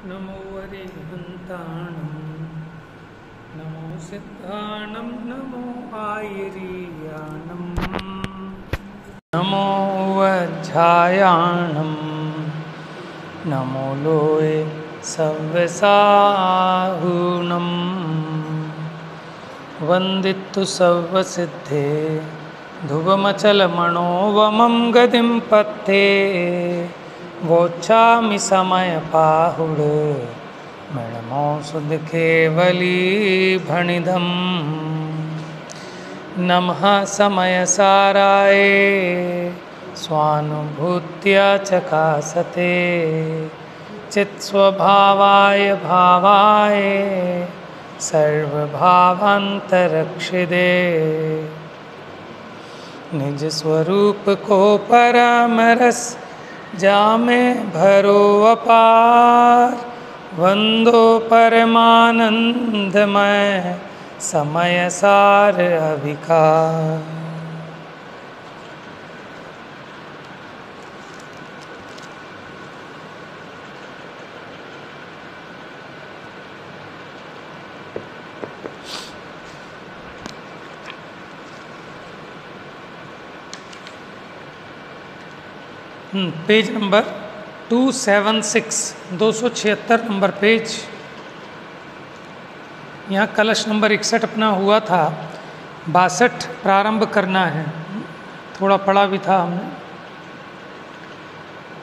नमो अरिहन्ताणं नमो सिद्धाणं नमो आयरीयाणं नमो वज्झायाणं नमो लोये सव्यसाहुणं वन्दितु सर्वसिद्धे ध्रुवमचलमणोवमं गतिं पत्ते वोच्छामि समयपाहुड मणमो सुध केवली भणिधम नमः समयसाराय स्वानुभूत्या चकासते चित्स्वभावाय भावाय सर्वभावान्तरक्षिदे निज स्वरूप को परमरस जामे भरो अपार वंदो परमानंदमय समय सार अविकार। Page number 276 276 number page. यहाँ कलश नंबर 61 अपना हुआ था, 62 प्रारंभ करना है। थोड़ा पढ़ा भी था हमने।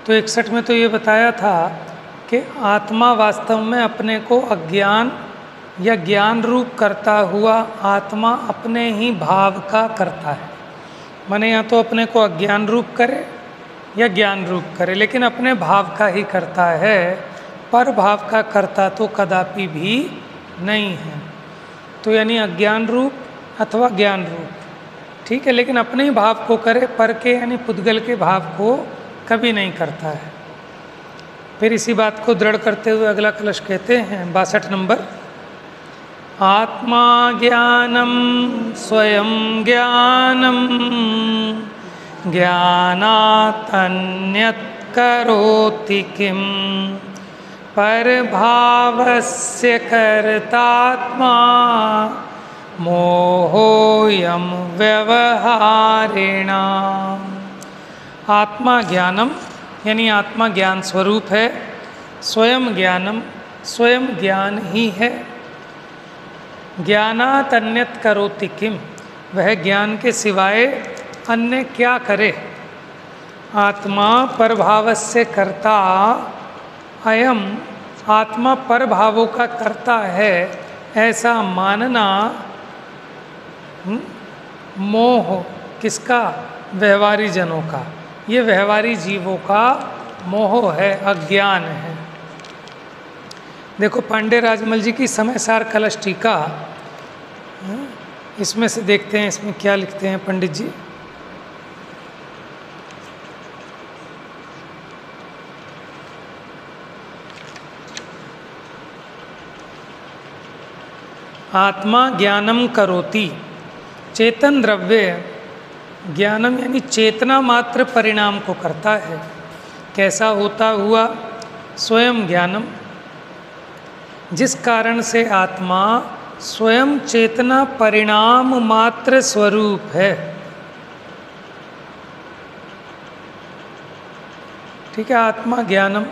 तो 61 में तो ये बताया था कि आत्मा वास्तव में अपने को अज्ञान या ज्ञान रूप करता हुआ आत्मा अपने ही भाव का करता है। माने या तो अपने को अज्ञान रूप करे या ज्ञान रूप करे, लेकिन अपने भाव का ही करता है। पर भाव का करता तो कदापि भी नहीं है। तो यानी अज्ञान रूप अथवा ज्ञान रूप, ठीक है, लेकिन अपने ही भाव को करे, पर के यानी पुद्गल के भाव को कभी नहीं करता है। फिर इसी बात को दृढ़ करते हुए अगला कलश कहते हैं 62 नंबर। आत्मा ज्ञानम स्वयं ज्ञानम ज्ञानातन्यत् करोति किं परभावस्य कर्तात्मा मोहोऽयं व्यवहारिणाम्। आत्मा ज्ञानम यानी आत्मा ज्ञान स्वरूप है। स्वयं ज्ञानम स्वयं ज्ञान ही है। ज्ञानातन्यत् करोति किं वह ज्ञान के सिवाय अन्य क्या करे। आत्मा परभावस्य कर्ता अयम आत्मा परभावों का कर्ता है, ऐसा मानना मोह किसका? व्यवहारी जनों का। ये व्यवहारी जीवों का मोह है, अज्ञान है। देखो पांडे राजमल जी की समयसार कलश टीका, इसमें से देखते हैं इसमें क्या लिखते हैं पंडित जी। आत्मा ज्ञानम करोति, चेतन द्रव्य ज्ञानम यानी चेतना मात्र परिणाम को करता है। कैसा होता हुआ? स्वयं ज्ञानम, जिस कारण से आत्मा स्वयं चेतना परिणाम मात्र स्वरूप है। ठीक है, आत्मा ज्ञानम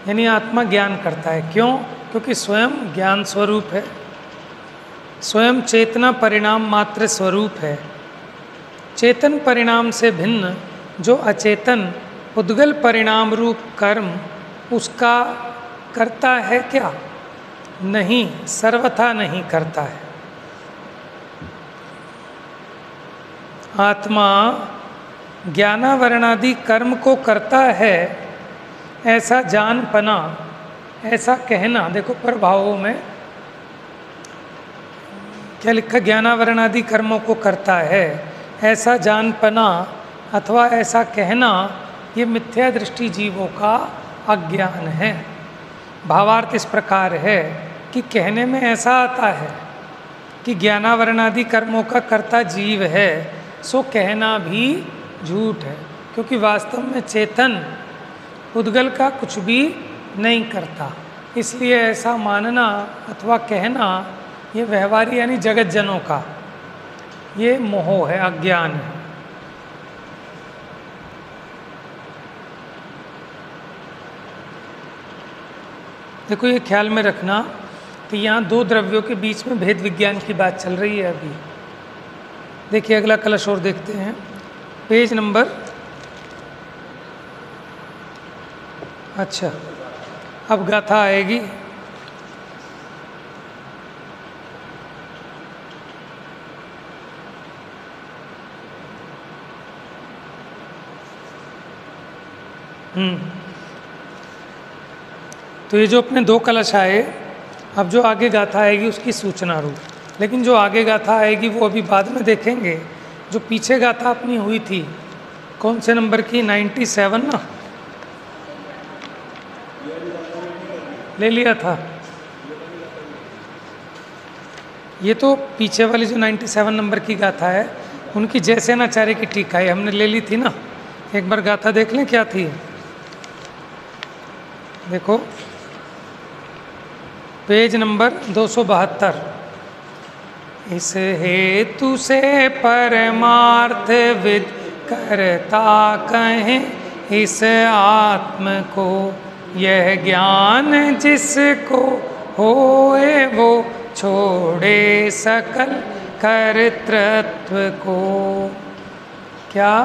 यानी आत्मा ज्ञान करता है। क्यों? क्योंकि स्वयं ज्ञान स्वरूप है, स्वयं चेतना परिणाम मात्र स्वरूप है। चेतन परिणाम से भिन्न जो अचेतन उद्गल परिणाम रूप कर्म, उसका करता है क्या? नहीं, सर्वथा नहीं करता है। आत्मा ज्ञानावरणादि कर्म को करता है, ऐसा जानपना, ऐसा कहना। देखो प्रभावों में क्या लिखा? ज्ञानावरणादि कर्मों को करता है, ऐसा जानपना अथवा ऐसा कहना, ये मिथ्या दृष्टि जीवों का अज्ञान है। भावार्थ इस प्रकार है कि कहने में ऐसा आता है कि ज्ञानावरणादि कर्मों का कर्ता जीव है, सो कहना भी झूठ है। क्योंकि वास्तव में चेतन उद्गल का कुछ भी नहीं करता। इसलिए ऐसा मानना अथवा कहना ये व्यवहारी यानी जगतजनों का ये मोह है, अज्ञान है। देखो ये ख्याल में रखना कि यहाँ दो द्रव्यों के बीच में भेद विज्ञान की बात चल रही है अभी। देखिए अगला कलश और देखते हैं, पेज नंबर, अच्छा अब गाथा आएगी। तो ये जो अपने दो कलश आए, अब जो आगे गाथा आएगी उसकी सूचना रूप, लेकिन जो आगे गाथा आएगी वो अभी बाद में देखेंगे। जो पीछे गाथा अपनी हुई थी कौन से नंबर की, 97 ना, ले लिया था। ये तो पीछे वाली जो 97 नंबर की गाथा है उनकी जयसेनाचार्य की टीका है, हमने ले ली थी ना। एक बार गाथा देख लें क्या थी। देखो पेज नंबर 272, इस हेतु से परमार्थ विद करता कहें इस आत्म को, यह ज्ञान जिसको होए वो छोड़े सकल कर्तृत्व को। क्या,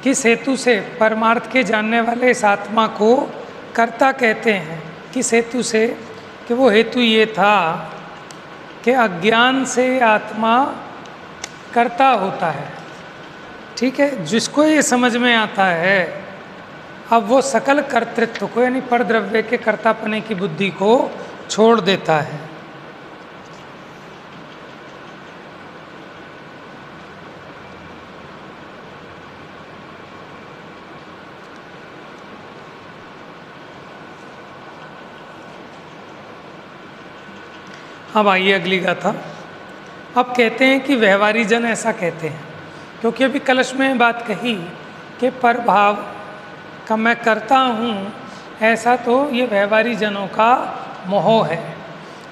किस हेतु से परमार्थ के जानने वाले इस आत्मा को कर्ता कहते हैं। किस हेतु से, कि वो हेतु ये था कि अज्ञान से आत्मा कर्ता होता है। ठीक है, जिसको ये समझ में आता है अब वो सकल कर्तृत्व को यानी परद्रव्य के कर्तापने की बुद्धि को छोड़ देता है। अब आइए अगली गाथा। अब कहते हैं कि व्यवहारी जन ऐसा कहते हैं, क्योंकि अभी कलश में बात कही कि परभाव का मैं करता हूँ, ऐसा तो ये व्यवहारी जनों का मोह है।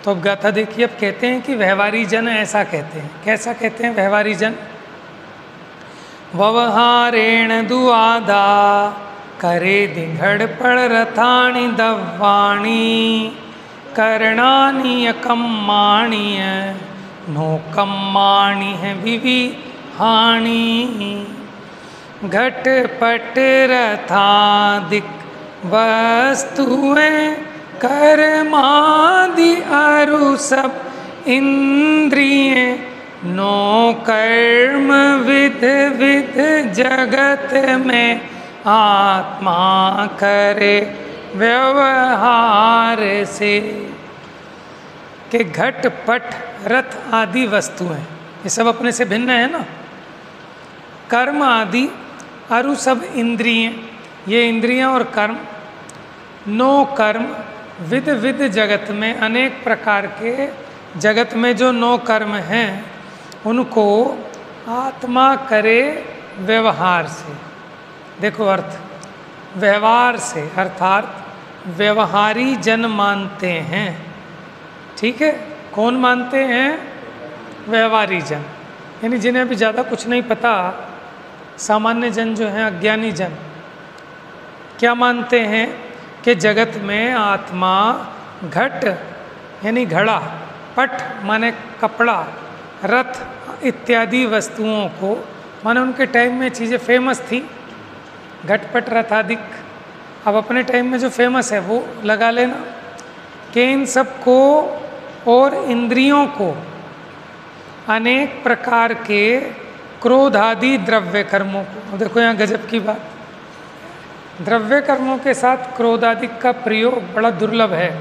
तो अब गाथा देखिए, अब कहते हैं कि व्यवहारी जन ऐसा कहते हैं। कैसा कहते हैं व्यवहारी जन, व्यवहारेण दुआधा करे दिघड़ पड़ रथाणी दव्वाणी, करणानीय कम्माणीय नो कम्माणीय विविहाणी, घट पट रथादिक वस्तुएं कर्मादि अरु सब इंद्रिय, नो कर्म विध विध जगत में आत्मा करे व्यवहार से। के घट पट रथ आदि वस्तुएं ये सब अपने से भिन्न है ना। कर्म आदि अरु सब इंद्रिय, ये इंद्रियां और कर्म, नो कर्म विध विध जगत में अनेक प्रकार के जगत में जो नो कर्म हैं उनको आत्मा करे व्यवहार से। देखो अर्थ, व्यवहार से अर्थात व्यवहारी जन मानते हैं। ठीक है, कौन मानते हैं, व्यवहारी जन, यानी जिन्हें अभी ज़्यादा कुछ नहीं पता। सामान्य जन जो हैं, अज्ञानी जन, क्या मानते हैं कि जगत में आत्मा घट यानी घड़ा, पट माने कपड़ा, रथ इत्यादि वस्तुओं को, माने उनके टाइम में चीज़ें फेमस थी, घटपट रथादिक। अब अपने टाइम में जो फेमस है वो लगा लेना, कि इन सबको और इंद्रियों को अनेक प्रकार के क्रोध आदि द्रव्य कर्मों को, देखो यहाँ गजब की बात, द्रव्य कर्मों के साथ क्रोध आदि का प्रयोग बड़ा दुर्लभ है,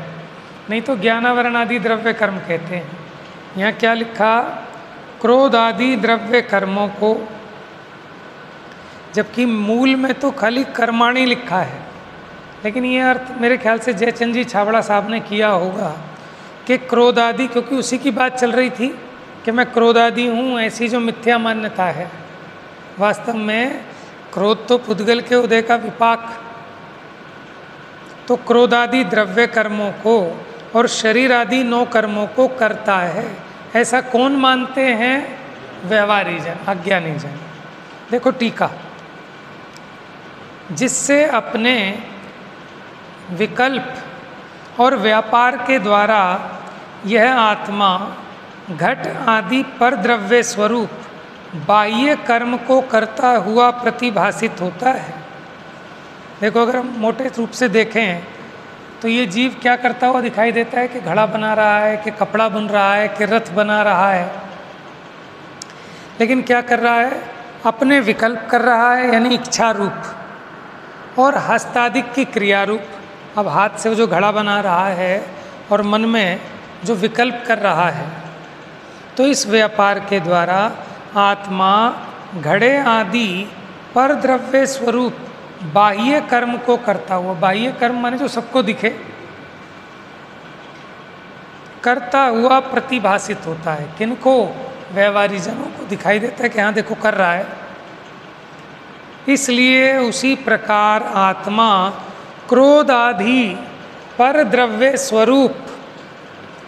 नहीं तो ज्ञानावरण आदि द्रव्य कर्म कहते हैं। यहाँ क्या लिखा, क्रोध आदि द्रव्य कर्मों को, जबकि मूल में तो खाली कर्माणी लिखा है, लेकिन ये अर्थ मेरे ख्याल से जयचंद जी छाबड़ा साहब ने किया होगा कि क्रोध आदि, क्योंकि उसी की बात चल रही थी कि मैं क्रोधादि हूँ, ऐसी जो मिथ्या मान्यता है। वास्तव में क्रोध तो पुद्गल के उदय का विपाक तो क्रोधादि द्रव्य कर्मों को और शरीर आदि 9 कर्मों को करता है, ऐसा कौन मानते हैं? व्यवहारी जन, अज्ञानी जन। देखो टीका, जिससे अपने विकल्प और व्यापार के द्वारा यह आत्मा घट आदि पर द्रव्य स्वरूप बाह्य कर्म को करता हुआ प्रतिभासित होता है। देखो अगर हम मोटे रूप से देखें तो ये जीव क्या करता हुआ दिखाई देता है कि घड़ा बना रहा है, कि कपड़ा बुन रहा है, कि रथ बना रहा है, लेकिन क्या कर रहा है? अपने विकल्प कर रहा है, यानी इच्छा रूप, और हस्तादिक की क्रिया रूप। अब हाथ से जो घड़ा बना रहा है और मन में जो विकल्प कर रहा है, तो इस व्यापार के द्वारा आत्मा घड़े आदि पर द्रव्य स्वरूप बाह्य कर्म को करता हुआ, बाह्य कर्म माने जो सबको दिखे, करता हुआ प्रतिभासित होता है। किनको? व्यवहारी जनों को दिखाई देता है कि हाँ देखो कर रहा है। इसलिए उसी प्रकार आत्मा क्रोध आदि पर द्रव्य स्वरूप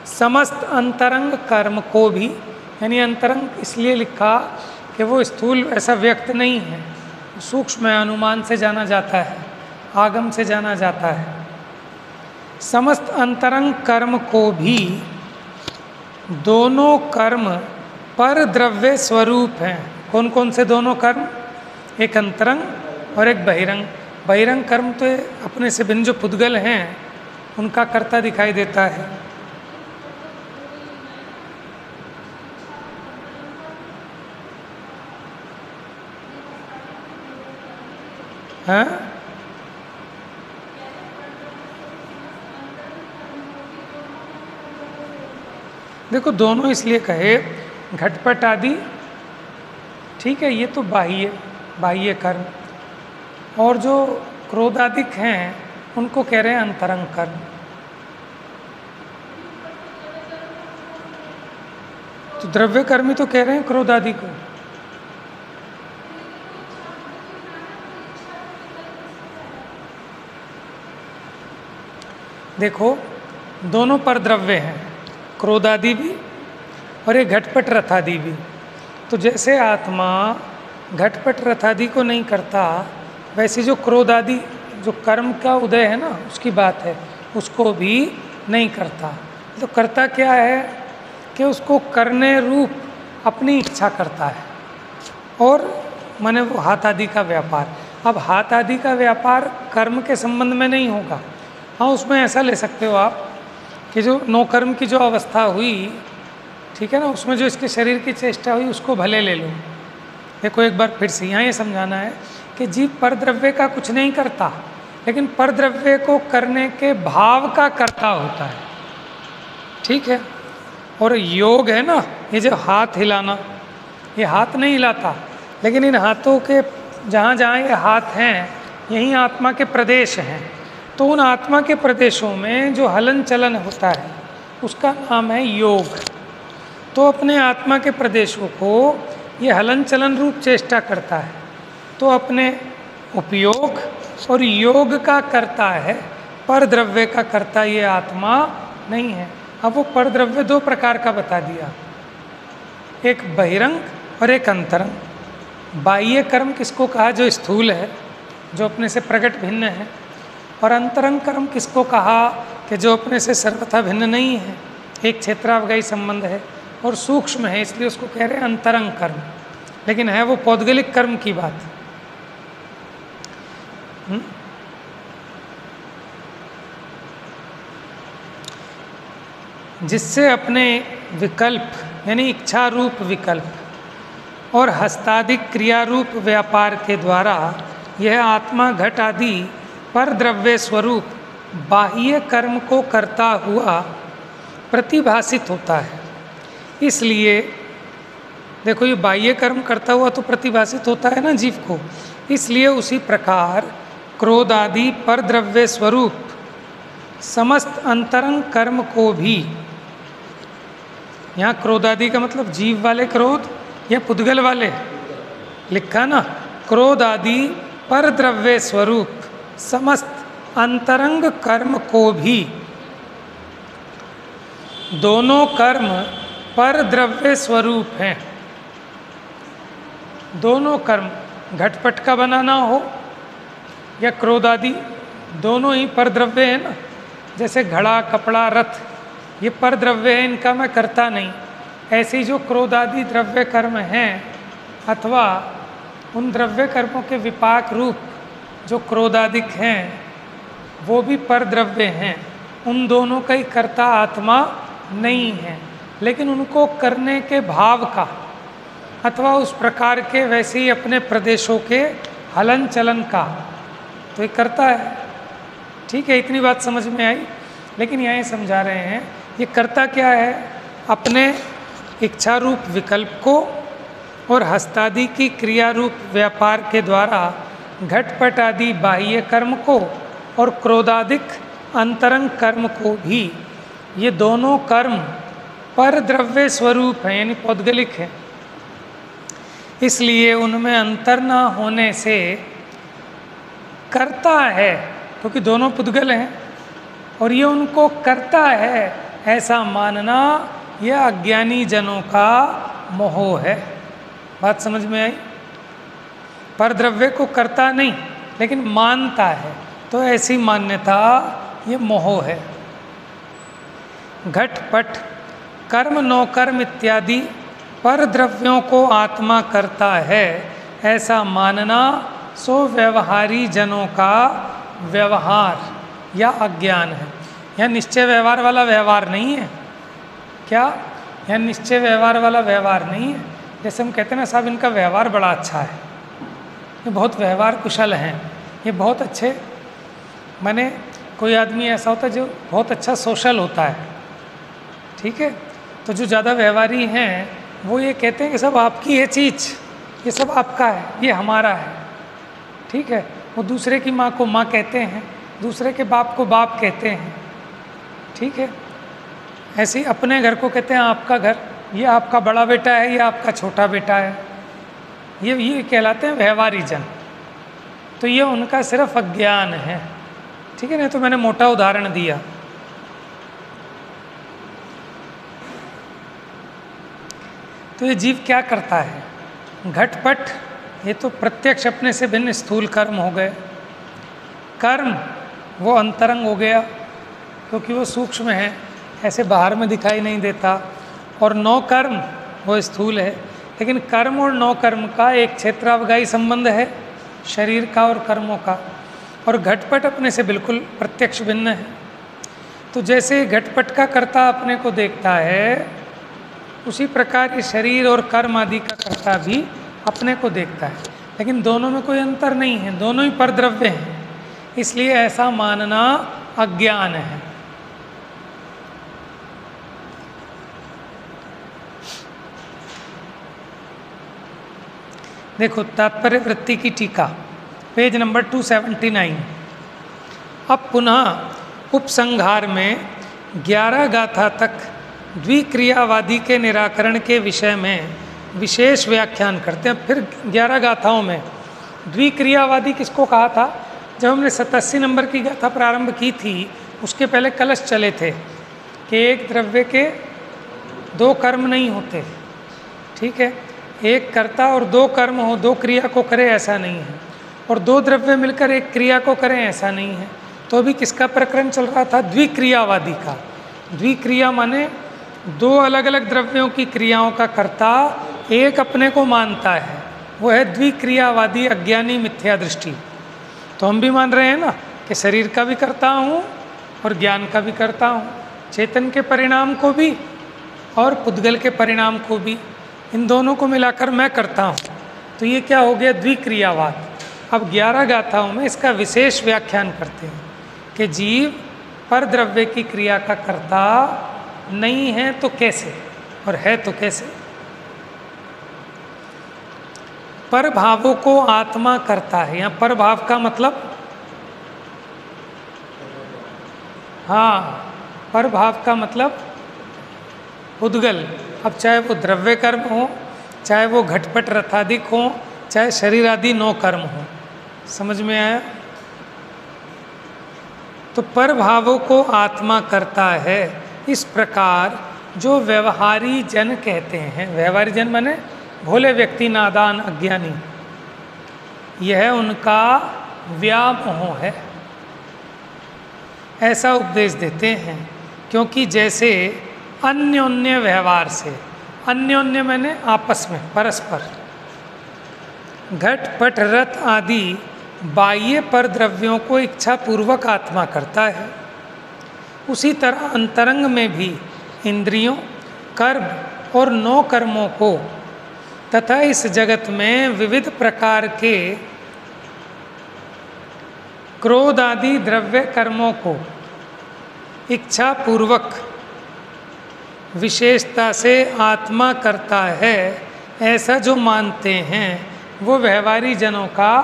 समस्त अंतरंग कर्म को भी, यानी अंतरंग इसलिए लिखा कि वो स्थूल ऐसा व्यक्त नहीं है, सूक्ष्म अनुमान से जाना जाता है, आगम से जाना जाता है। समस्त अंतरंग कर्म को भी दोनों कर्म पर द्रव्य स्वरूप हैं। कौन कौन से दोनों कर्म? एक अंतरंग और एक बहिरंग। बहिरंग कर्म तो अपने से भिन्न जो पुद्गल हैं उनका कर्ता दिखाई देता है। हाँ, देखो दोनों इसलिए कहे, घटपट आदि ठीक है, ये तो बाह्य कर्म, और जो क्रोधादिक हैं उनको कह रहे हैं अंतरंग कर्म। तो द्रव्य कर्मी तो कह रहे हैं क्रोधादि को। देखो दोनों पर द्रव्य हैं, क्रोधादि भी और ये घटपट रथादि भी। तो जैसे आत्मा घटपट रथादि को नहीं करता, वैसे जो क्रोधादि जो कर्म का उदय है ना, उसकी बात है, उसको भी नहीं करता। तो करता क्या है कि उसको करने रूप अपनी इच्छा करता है, और माने वो हाथ आदि का व्यापार। अब हाथ आदि का व्यापार कर्म के संबंध में नहीं होगा। हाँ, उसमें ऐसा ले सकते हो आप कि जो 9 कर्म की जो अवस्था हुई, ठीक है ना, उसमें जो इसके शरीर की चेष्टा हुई उसको भले ले लो। देखो एक बार फिर से यहाँ ये समझाना है कि जीव परद्रव्य का कुछ नहीं करता, लेकिन परद्रव्य को करने के भाव का कर्ता होता है, ठीक है। और योग है ना, ये जो हाथ हिलाना, ये हाथ नहीं हिलाता, लेकिन इन हाथों के जहाँ जहाँ ये हाथ हैं यहीं आत्मा के प्रदेश हैं। तो उन आत्मा के प्रदेशों में जो हलन चलन होता है उसका नाम है योग। तो अपने आत्मा के प्रदेशों को ये हलन चलन रूप चेष्टा करता है, तो अपने उपयोग और योग का करता है, पर द्रव्य का करता ये आत्मा नहीं है। अब वो पर द्रव्य 2 प्रकार का बता दिया, एक बहिरंग और एक अंतरंग। बाह्य कर्म किसको कहा? जो स्थूल है, जो अपने से प्रकट भिन्न है। और अंतरंग कर्म किसको कहा? कि जो अपने से सर्वथा भिन्न नहीं है, एक क्षेत्रावगाही संबंध है और सूक्ष्म है, इसलिए उसको कह रहे हैं अंतरंग कर्म, लेकिन है वो पौद्गलिक कर्म की बात। जिससे अपने विकल्प यानी इच्छा रूप विकल्प और हस्तादिक क्रिया रूप व्यापार के द्वारा यह आत्मा घट आदि पर द्रव्य स्वरूप बाह्य कर्म को करता हुआ प्रतिभासित होता है। इसलिए देखो ये बाह्य कर्म करता हुआ तो प्रतिभासित होता है ना जीव को, इसलिए उसी प्रकार क्रोध आदि पर द्रव्य स्वरूप समस्त अंतरंग कर्म को भी, यहाँ क्रोध आदि का मतलब जीव वाले क्रोध या पुद्गल वाले लिखा ना, क्रोध आदि पर द्रव्य स्वरूप समस्त अंतरंग कर्म को भी दोनों कर्म पर द्रव्य स्वरूप हैं। दोनों कर्म, घटपट का बनाना हो या क्रोध आदि, दोनों ही पर द्रव्य है ना। जैसे घड़ा, कपड़ा, रथ, ये पर द्रव्य है, इनका मैं करता नहीं। ऐसे ही जो क्रोध आदि द्रव्य कर्म हैं, अथवा उन द्रव्य कर्मों के विपाक रूप जो क्रोधादिक हैं, वो भी पर द्रव्य हैं। उन दोनों का ही कर्ता आत्मा नहीं है, लेकिन उनको करने के भाव का अथवा उस प्रकार के वैसे ही अपने प्रदेशों के हलन चलन का तो ये करता है। ठीक है, इतनी बात समझ में आई। लेकिन यहाँ समझा रहे हैं ये करता क्या है, अपने इच्छा रूप विकल्प को और हस्तादि की क्रिया रूप व्यापार के द्वारा घटपट आदि बाह्य कर्म को और क्रोधादिक अंतरंग कर्म को भी, ये दोनों कर्म पर द्रव्य स्वरूप हैं, यानी पौद्गलिक है। इसलिए उनमें अंतर न होने से करता है, क्योंकि दोनों पुद्गल हैं और ये उनको करता है, ऐसा मानना यह अज्ञानी जनों का मोह है। बात समझ में आई? पर द्रव्य को करता नहीं लेकिन मानता है, तो ऐसी मान्यता ये मोह है। घटपट, कर्म, नौकर्म इत्यादि पर द्रव्यों को आत्मा करता है, ऐसा मानना सो व्यवहारी जनों का व्यवहार या अज्ञान है। यह निश्चय व्यवहार वाला व्यवहार नहीं है। क्या? यह निश्चय व्यवहार वाला व्यवहार नहीं है। जैसे हम कहते हैं ना, साहब इनका व्यवहार बड़ा अच्छा है, ये बहुत व्यवहार कुशल हैं, ये बहुत अच्छे, माने कोई आदमी ऐसा होता है जो बहुत अच्छा सोशल होता है। ठीक है, तो जो ज़्यादा व्यवहारी हैं वो ये कहते हैं कि सब आपकी है चीज़, ये सब आपका है, ये हमारा है। ठीक है, वो दूसरे की माँ को माँ कहते हैं, दूसरे के बाप को बाप कहते हैं। ठीक है, ऐसे ही अपने घर को कहते हैं आपका घर, ये आपका बड़ा बेटा है, ये आपका छोटा बेटा है। ये कहलाते हैं व्यवहारी जन। तो ये उनका सिर्फ अज्ञान है। ठीक है ना, तो मैंने मोटा उदाहरण दिया। तो ये जीव क्या करता है? घटपट, ये तो प्रत्यक्ष अपने से भिन्न स्थूल कर्म हो गए। कर्म वो अंतरंग हो गया, क्योंकि वो सूक्ष्म है, ऐसे बाहर में दिखाई नहीं देता। और नौ कर्म वो स्थूल है, लेकिन कर्म और नौ कर्म का एक क्षेत्रावगाही संबंध है, शरीर का और कर्मों का। और घटपट अपने से बिल्कुल प्रत्यक्ष भिन्न है। तो जैसे घटपट का कर्ता अपने को देखता है, उसी प्रकार इस शरीर और कर्म आदि का कर्ता भी अपने को देखता है, लेकिन दोनों में कोई अंतर नहीं है, दोनों ही परद्रव्य हैं। इसलिए ऐसा मानना अज्ञान है। देखो तात्पर्य वृत्ति की टीका, पेज नंबर 279। अब पुनः उपसंहार में 11 गाथा तक द्विक्रियावादी के निराकरण के विषय में विशेष व्याख्यान करते हैं। फिर 11 गाथाओं में द्विक्रियावादी किसको कहा था? जब हमने 87 नंबर की गाथा प्रारंभ की थी, उसके पहले कलश चले थे कि एक द्रव्य के दो कर्म नहीं होते। ठीक है, एक कर्ता और दो कर्म हो, दो क्रिया को करे ऐसा नहीं है, और दो द्रव्य मिलकर एक क्रिया को करें ऐसा नहीं है। तो अभी किसका प्रकरण चल रहा था? द्विक्रियावादी का। द्विक्रिया माने दो अलग अलग द्रव्यों की क्रियाओं का कर्ता एक अपने को मानता है, वो है द्विक्रियावादी अज्ञानी मिथ्या दृष्टि। तो हम भी मान रहे हैं ना कि शरीर का भी करता हूँ और ज्ञान का भी करता हूँ, चेतन के परिणाम को भी और पुद्गल के परिणाम को भी, इन दोनों को मिलाकर मैं करता हूँ। तो ये क्या हो गया? द्विक्रियावाद। अब 11 गाथाओं में इसका विशेष व्याख्यान करते हैं कि जीव पर द्रव्य की क्रिया का कर्ता नहीं है तो कैसे, और है तो कैसे। पर भावों को आत्मा करता है। यहाँ पर भाव का मतलब, हाँ, पर भाव का मतलब उद्गल। अब चाहे वो द्रव्य कर्म हो, चाहे वो घटपट रथाधिक हो, चाहे शरीर आदि 9 कर्म हो। समझ में आया? तो पर भावों को आत्मा करता है। इस प्रकार जो व्यवहारी जन कहते हैं, व्यवहारी जन माने भोले व्यक्ति, नादान, अज्ञानी, यह उनका व्यामोह है, ऐसा उपदेश देते हैं। क्योंकि जैसे अन्योन्य व्यवहार से, अन्योन्य मैंने आपस में, परस्पर, घट पट रथ आदि बाह्य पर द्रव्यों को इच्छा पूर्वक आत्मा करता है, उसी तरह अंतरंग में भी इंद्रियों, कर्म और 9 कर्मों को तथा इस जगत में विविध प्रकार के क्रोध आदि द्रव्य कर्मों को इच्छा पूर्वक विशेषता से आत्मा करता है, ऐसा जो मानते हैं वो व्यवहारी जनों का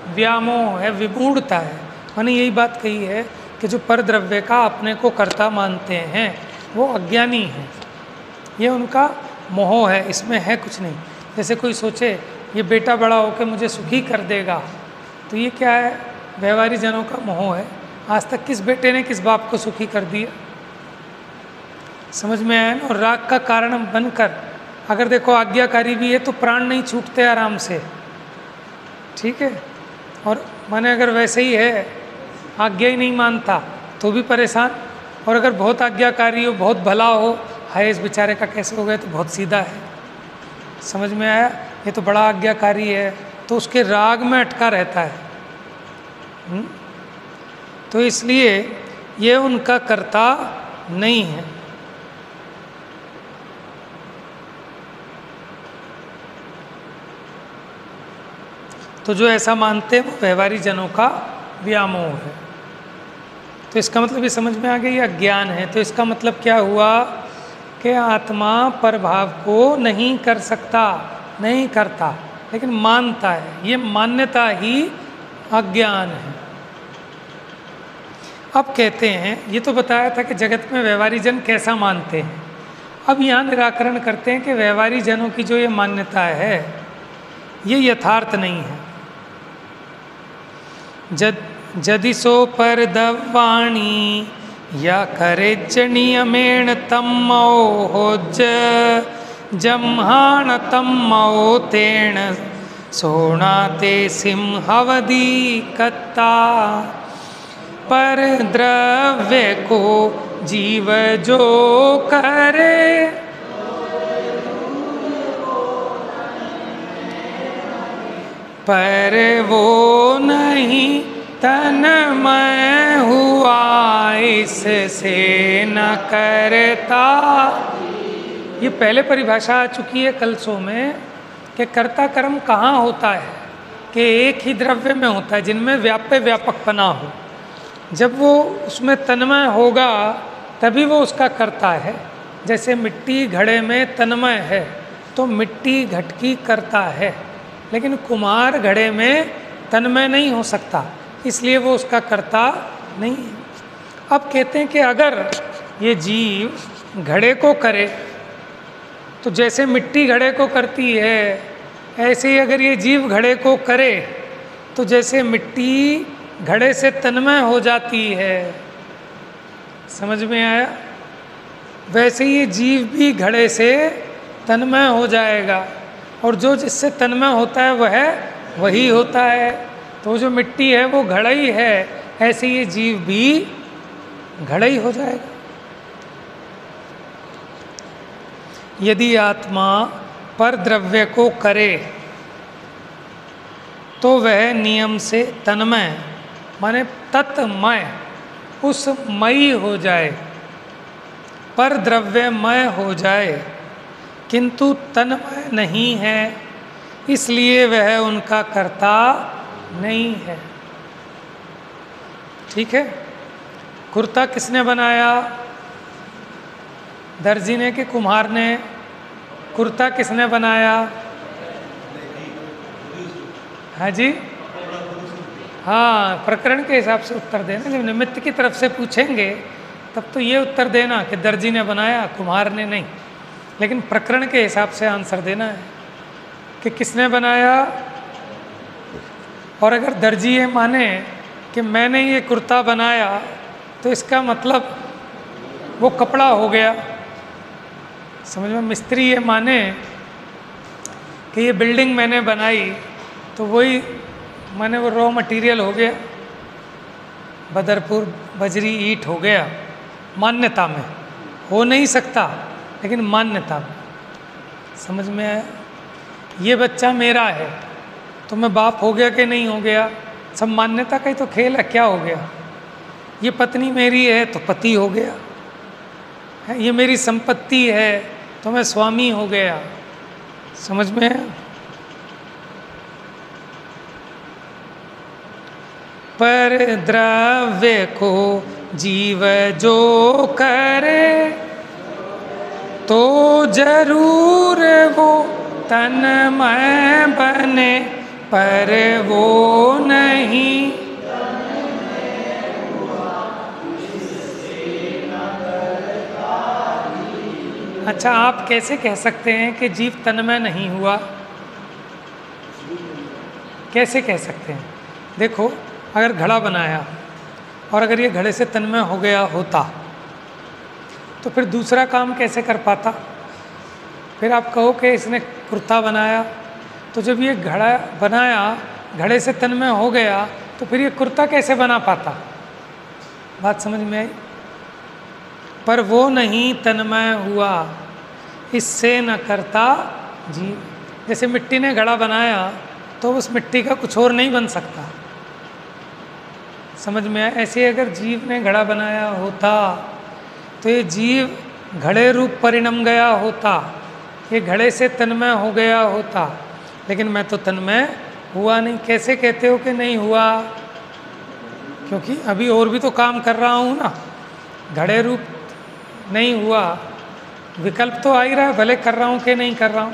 व्यामोह है, विमूढ़ता है। मैंने यही बात कही है कि जो पर द्रव्य का अपने को कर्ता मानते हैं वो अज्ञानी हैं, ये उनका मोह है, इसमें है कुछ नहीं। जैसे कोई सोचे ये बेटा बड़ा होकर मुझे सुखी कर देगा, तो ये क्या है? व्यवहारी जनों का मोह है। आज तक किस बेटे ने किस बाप को सुखी कर दिया? समझ में आया ना? और राग का कारण बनकर अगर देखो आज्ञाकारी भी है तो प्राण नहीं छूटते आराम से, ठीक है। और माने अगर वैसे ही है, आज्ञा ही नहीं मानता तो भी परेशान, और अगर बहुत आज्ञाकारी हो, बहुत भला हो, हाय इस बेचारे का कैसे हो गया, तो बहुत सीधा है। समझ में आया? ये तो बड़ा आज्ञाकारी है, तो उसके राग में अटका रहता है। तो इसलिए ये उनका कर्ता नहीं है। तो जो ऐसा मानते हैं वो व्यवहारी जनों का व्यामोह है। तो इसका मतलब ये समझ में आ गया, ये अज्ञान है। तो इसका मतलब क्या हुआ कि आत्मा परभाव को नहीं कर सकता, नहीं करता, लेकिन मानता है। ये मान्यता ही अज्ञान है। अब कहते हैं, ये तो बताया था कि जगत में व्यवहारी जन कैसा मानते हैं। अब यहाँ निराकरण करते हैं कि व्यवहारी जनों की जो ये मान्यता है ये यथार्थ नहीं है। जदि सो पर दवाणी या करे नियमेण तमोज जम्हाण तमो तेण सोणाते सिंहवदी कत्ता। पर द्रव्य को जीव जो करे पर वो नहीं तन्मय हुआ, इससे न करता। ये पहले परिभाषा आ चुकी है कलसों में कि कर्ता कर्म कहाँ होता है, कि एक ही द्रव्य में होता है जिनमें व्यापकपना हो। जब वो उसमें तन्मय होगा तभी वो उसका कर्ता है। जैसे मिट्टी घड़े में तन्मय है तो मिट्टी घट की कर्ता है, लेकिन कुम्हार घड़े में तन्मय नहीं हो सकता, इसलिए वो उसका कर्ता नहीं है। अब कहते हैं कि अगर ये जीव घड़े को करे तो जैसे मिट्टी घड़े को करती है, ऐसे ही अगर ये जीव घड़े को करे तो जैसे मिट्टी घड़े से तन्मय हो जाती है। समझ में आया? वैसे ये जीव भी घड़े से तन्मय हो जाएगा, और जो जिससे तन्मय होता है वह वही होता है। तो जो मिट्टी है वो घड़ा ही है, ऐसे ये जीव भी घड़ा ही हो जाएगा। यदि आत्मा पर द्रव्य को करे तो वह नियम से तन्मय माने तत्मय, उस मई हो जाए, पर द्रव्यमय हो जाए, किंतु तन्मय नहीं है, इसलिए वह उनका कर्ता नहीं है। ठीक है? कुर्ता किसने बनाया? दर्जी ने कि कुम्हार ने? कुर्ता किसने बनाया? हाँ जी, हाँ, प्रकरण के हिसाब से उत्तर देना। जब निमित्त की तरफ से पूछेंगे तब तो ये उत्तर देना कि दर्जी ने बनाया, कुम्हार ने नहीं। लेकिन प्रकरण के हिसाब से आंसर देना है कि किसने बनाया। और अगर दर्जी ये माने कि मैंने ये कुर्ता बनाया तो इसका मतलब वो कपड़ा हो गया। समझ में? मिस्त्री ये माने कि ये बिल्डिंग मैंने बनाई तो वही माने वो रॉ मटेरियल हो गया, बदरपुर बजरी ईंट हो गया। मान्यता में हो नहीं सकता, लेकिन मान्यता में। समझ में आया? ये बच्चा मेरा है तो मैं बाप हो गया कि नहीं हो गया? सब मान्यता का ही तो खेल है। क्या हो गया? ये पत्नी मेरी है तो पति हो गया है, ये मेरी संपत्ति है तो मैं स्वामी हो गया। समझ में आया? पर द्रव्य को जीव जो करे तो जरूर वो तन्मय बने, पर वो नहीं। अच्छा, आप कैसे कह सकते हैं कि जीव तन्मय नहीं हुआ? कैसे कह सकते हैं? देखो, अगर घड़ा बनाया और अगर ये घड़े से तन्मय हो गया होता तो फिर दूसरा काम कैसे कर पाता? फिर आप कहो कि इसने कुर्ता बनाया, तो जब ये घड़ा बनाया घड़े से तन्मय हो गया तो फिर ये कुर्ता कैसे बना पाता? बात समझ में आई? पर वो नहीं तन्मय हुआ, इससे न करता जीव। जैसे मिट्टी ने घड़ा बनाया तो उस मिट्टी का कुछ और नहीं बन सकता। समझ में आया? ऐसे अगर जीव ने घड़ा बनाया होता तो ये जीव घड़े रूप परिणम गया होता, ये घड़े से तन्मय हो गया होता। लेकिन मैं तो तन्मय हुआ नहीं। कैसे कहते हो कि नहीं हुआ? क्योंकि अभी और भी तो काम कर रहा हूँ ना। घड़े रूप नहीं हुआ, विकल्प तो आ ही रहा है, भले कर रहा हूँ कि नहीं कर रहा हूँ।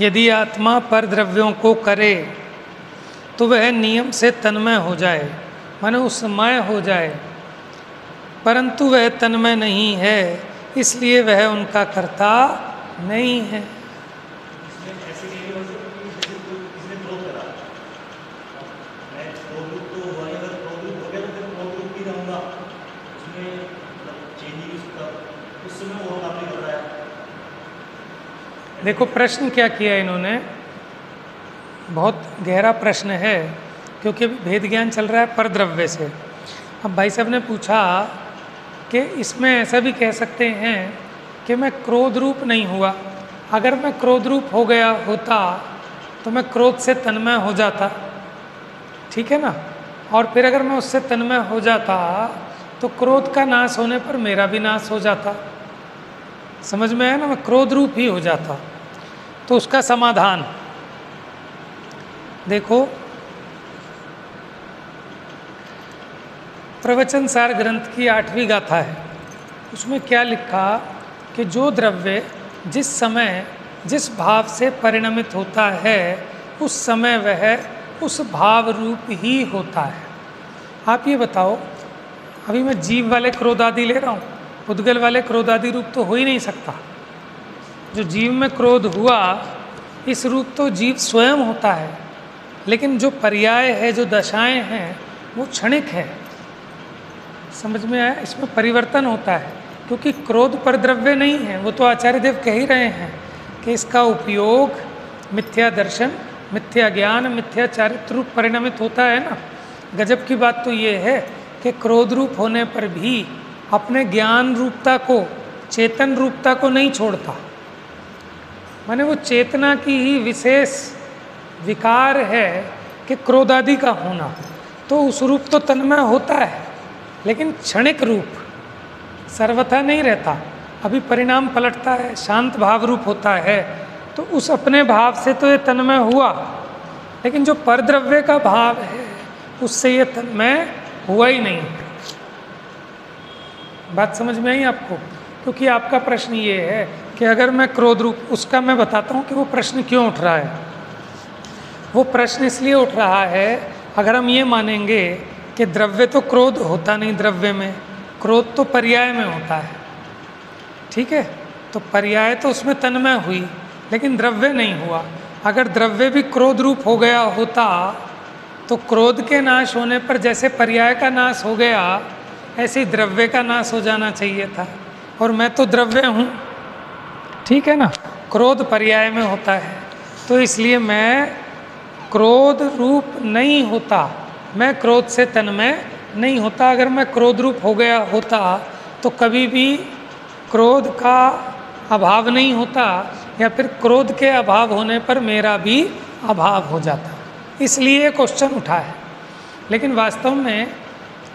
यदि आत्मा पर द्रव्यों को करे तो वह नियम से तन्मय हो जाए, माने उसमय हो जाए, परंतु वह तन्मय नहीं है, इसलिए वह उनका कर्ता नहीं है। देखो प्रश्न क्या किया इन्होंने, बहुत गहरा प्रश्न है, क्योंकि अभी भेद ज्ञान चल रहा है परद्रव्य से। अब भाई साहब ने पूछा कि इसमें ऐसा भी कह सकते हैं कि मैं क्रोध रूप नहीं हुआ। अगर मैं क्रोध रूप हो गया होता तो मैं क्रोध से तन्मय हो जाता, ठीक है ना? और फिर अगर मैं उससे तन्मय हो जाता तो क्रोध का नाश होने पर मेरा भी नाश हो जाता। समझ में आया ना? मैं क्रोध रूप ही हो जाता। तो उसका समाधान देखो, प्रवचन सार ग्रंथ की 8वीं गाथा है, उसमें क्या लिखा कि जो द्रव्य जिस समय जिस भाव से परिणमित होता है उस समय वह उस भाव रूप ही होता है। आप ये बताओ, अभी मैं जीव वाले क्रोध आदि ले रहा हूँ, उद्गल वाले क्रोध आदि रूप तो हो ही नहीं सकता। जो जीव में क्रोध हुआ इस रूप तो जीव स्वयं होता है, लेकिन जो पर्याय है, जो दशाएं हैं, वो क्षणिक है। समझ में आया? इसमें परिवर्तन होता है, क्योंकि क्रोध पर द्रव्य नहीं है। वो तो आचार्य देव कह ही रहे हैं कि इसका उपयोग मिथ्या दर्शन, मिथ्या ज्ञान, मिथ्या चारित्र रूप परिणमित होता है ना। गजब की बात तो ये है कि क्रोध रूप होने पर भी अपने ज्ञान रूपता को, चेतन रूपता को नहीं छोड़ता। माने वो चेतना की ही विशेष विकार है कि क्रोध आदि का होना, तो उस रूप तो तन्मय होता है, लेकिन क्षणिक रूप सर्वथा नहीं रहता। अभी परिणाम पलटता है, शांत भाव रूप होता है, तो उस अपने भाव से तो ये तन्मय हुआ, लेकिन जो परद्रव्य का भाव है उससे ये तन्मय हुआ ही नहीं। बात समझ में आई आपको? क्योंकि आपका प्रश्न ये है कि अगर मैं क्रोध रूप, उसका मैं बताता हूँ कि वो प्रश्न क्यों उठ रहा है। वो प्रश्न इसलिए उठ रहा है, अगर हम ये मानेंगे कि द्रव्य तो क्रोध होता नहीं, द्रव्य में क्रोध तो पर्याय में होता है, ठीक है? तो तो पर्याय तो उसमें तन्मय हुई, लेकिन द्रव्य नहीं हुआ। अगर द्रव्य भी क्रोध रूप हो गया होता तो क्रोध के नाश होने पर जैसे पर्याय का नाश हो गया, ऐसे ही द्रव्य का नाश हो जाना चाहिए था। और मैं तो द्रव्य हूँ, ठीक है ना, क्रोध पर्याय में होता है, तो इसलिए मैं क्रोध रूप नहीं होता, मैं क्रोध से तन्मय नहीं होता। अगर मैं क्रोध रूप हो गया होता तो कभी भी क्रोध का अभाव नहीं होता, या फिर क्रोध के अभाव होने पर मेरा भी अभाव हो जाता। इसलिए क्वेश्चन उठा है। लेकिन वास्तव में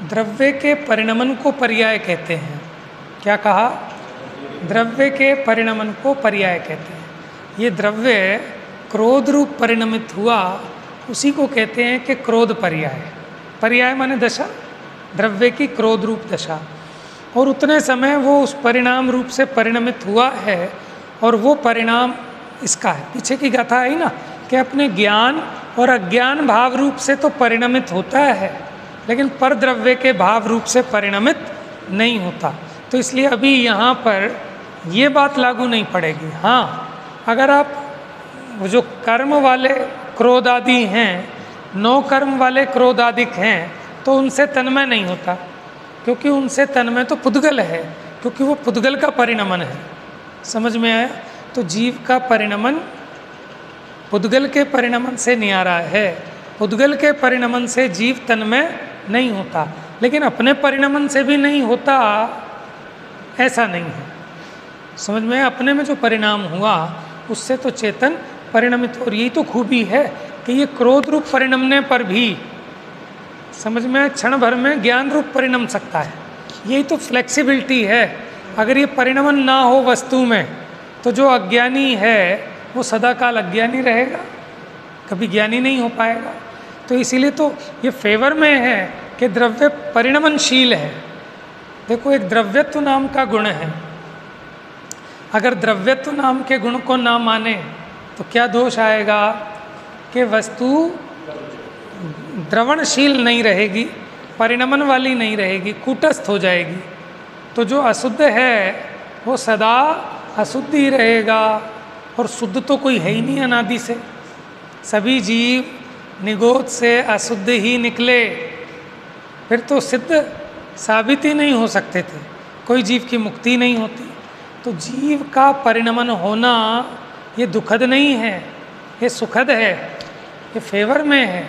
द्रव्य के परिणमन को पर्याय कहते हैं। क्या कहा? द्रव्य के परिणमन को पर्याय कहते हैं। ये द्रव्य क्रोध रूप परिणमित हुआ, उसी को कहते हैं कि क्रोध पर्याय। पर्याय माने दशा, द्रव्य की क्रोध रूप दशा। और उतने समय वो उस परिणाम रूप से परिणमित हुआ है, और वो परिणाम इसका है। पीछे की गाथा आई ना कि अपने ज्ञान और अज्ञान भाव रूप से तो परिणमित होता है, लेकिन पर द्रव्य के भाव रूप से परिणमित नहीं होता। तो इसलिए अभी यहाँ पर ये बात लागू नहीं पड़ेगी। हाँ, अगर आप वो जो कर्म वाले क्रोध आदि हैं, नो कर्म वाले क्रोध आदिक हैं, तो उनसे तन्मय नहीं होता, क्योंकि उनसे तन्मय तो पुद्गल है, क्योंकि वो पुद्गल का परिणमन है। समझ में आया? तो जीव का परिणमन पुद्गल के परिणमन से न्यारा है। पुद्गल के परिणमन से जीव तन्मय नहीं होता, लेकिन अपने परिणमन से भी नहीं होता, ऐसा नहीं है। समझ में? अपने में जो परिणाम हुआ उससे तो चेतन परिणमित। और यही तो खूबी है कि ये क्रोध रूप परिणमने पर भी, समझ में, क्षण भर में ज्ञान रूप परिणम सकता है। यही तो फ्लेक्सिबिलिटी है। अगर ये परिणमन ना हो वस्तु में, तो जो अज्ञानी है वो सदा काल अज्ञानी रहेगा, कभी ज्ञानी नहीं हो पाएगा। तो इसीलिए तो ये फेवर में है कि द्रव्य परिणमनशील है। देखो, एक द्रव्यत्व नाम का गुण है। अगर द्रव्यत्व नाम के गुण को ना माने तो क्या दोष आएगा कि वस्तु द्रवणशील नहीं रहेगी, परिणमन वाली नहीं रहेगी, कूटस्थ हो जाएगी। तो जो अशुद्ध है वो सदा अशुद्ध ही रहेगा, और शुद्ध तो कोई है ही नहीं अनादि से। सभी जीव निगोद से अशुद्ध ही निकले, फिर तो सिद्ध साबित ही नहीं हो सकते थे, कोई जीव की मुक्ति नहीं होती। तो जीव का परिणमन होना ये दुखद नहीं है, ये सुखद है, ये फेवर में है।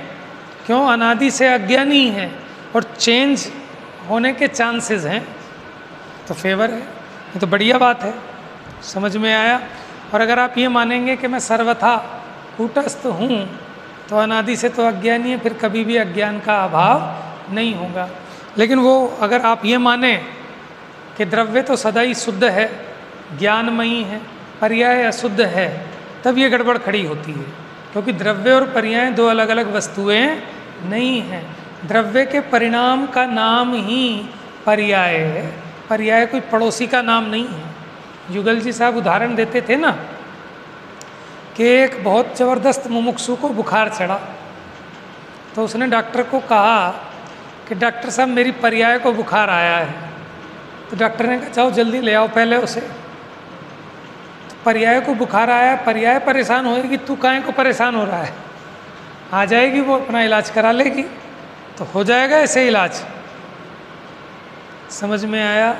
क्यों? अनादि से अज्ञानी है और चेंज होने के चांसेस हैं, तो फेवर है। ये तो बढ़िया बात है। समझ में आया? और अगर आप ये मानेंगे कि मैं सर्वथा कूटस्थ हूँ, तो अनादि से तो अज्ञानी है, फिर कभी भी अज्ञान का अभाव नहीं होगा। लेकिन वो अगर आप ये माने कि द्रव्य तो सदा ही शुद्ध है, ज्ञानमयी है, पर्याय अशुद्ध है, तब ये गड़बड़ खड़ी होती है। क्योंकि द्रव्य और पर्याय दो अलग अलग वस्तुएं नहीं हैं। द्रव्य के परिणाम का नाम ही पर्याय है, पर्याय कोई पड़ोसी का नाम नहीं है। युगल जी साहब उदाहरण देते थे ना कि एक बहुत ज़बरदस्त मुमुक्षु को बुखार चढ़ा, तो उसने डॉक्टर को कहा कि डॉक्टर साहब मेरी पर्याय को बुखार आया है। तो डॉक्टर ने कहा जाओ जल्दी ले आओ पहले उसे। तो पर्याय को बुखार आया, पर्याय परेशान होएगी, तू काहे को परेशान हो रहा है? आ जाएगी, वो अपना इलाज करा लेगी, तो हो जाएगा ऐसे इलाज। समझ में आया?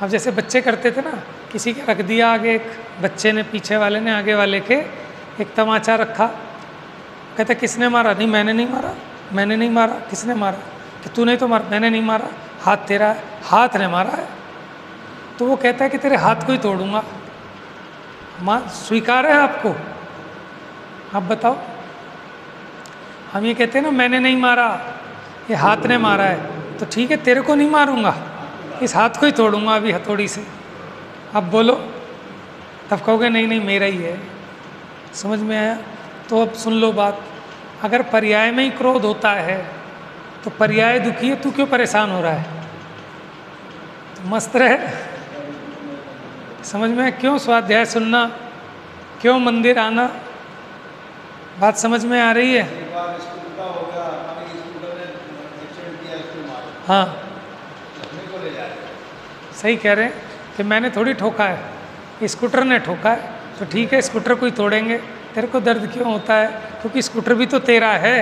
अब जैसे बच्चे करते थे ना, किसी के रख दिया आगे, एक बच्चे ने, पीछे वाले ने आगे वाले के एक तमाचा रखा, कहते किसने मारा? नहीं मैंने नहीं मारा, मैंने नहीं मारा। किसने मारा? कि तूने तो मारा। मैंने नहीं मारा, हाथ तेरा है। हाथ ने मारा है। तो वो कहता है कि तेरे हाथ को ही तोड़ूंगा। मां स्वीकार है आपको? आप बताओ। हम ये कहते हैं ना मैंने नहीं मारा, ये हाथ ने मारा है, तो ठीक है तेरे को नहीं मारूंगा, इस हाथ को ही तोड़ूंगा अभी हथौड़ी से। अब बोलो, तब कहोगे नहीं नहीं मेरा ही है। समझ में आया? तो अब सुन लो बात, अगर पर्याय में ही क्रोध होता है तो पर्याय दुखी है, तू क्यों परेशान हो रहा है? तो मस्त रहे। समझ में? क्यों स्वाध्याय सुनना, क्यों मंदिर आना? बात समझ में आ रही है? हाँ, सही कह रहे हैं कि मैंने थोड़ी ठोका है, स्कूटर ने ठोका है तो ठीक है, स्कूटर को ही तोड़ेंगे, तेरे को दर्द क्यों होता है? क्योंकि स्कूटर भी तो तेरा है।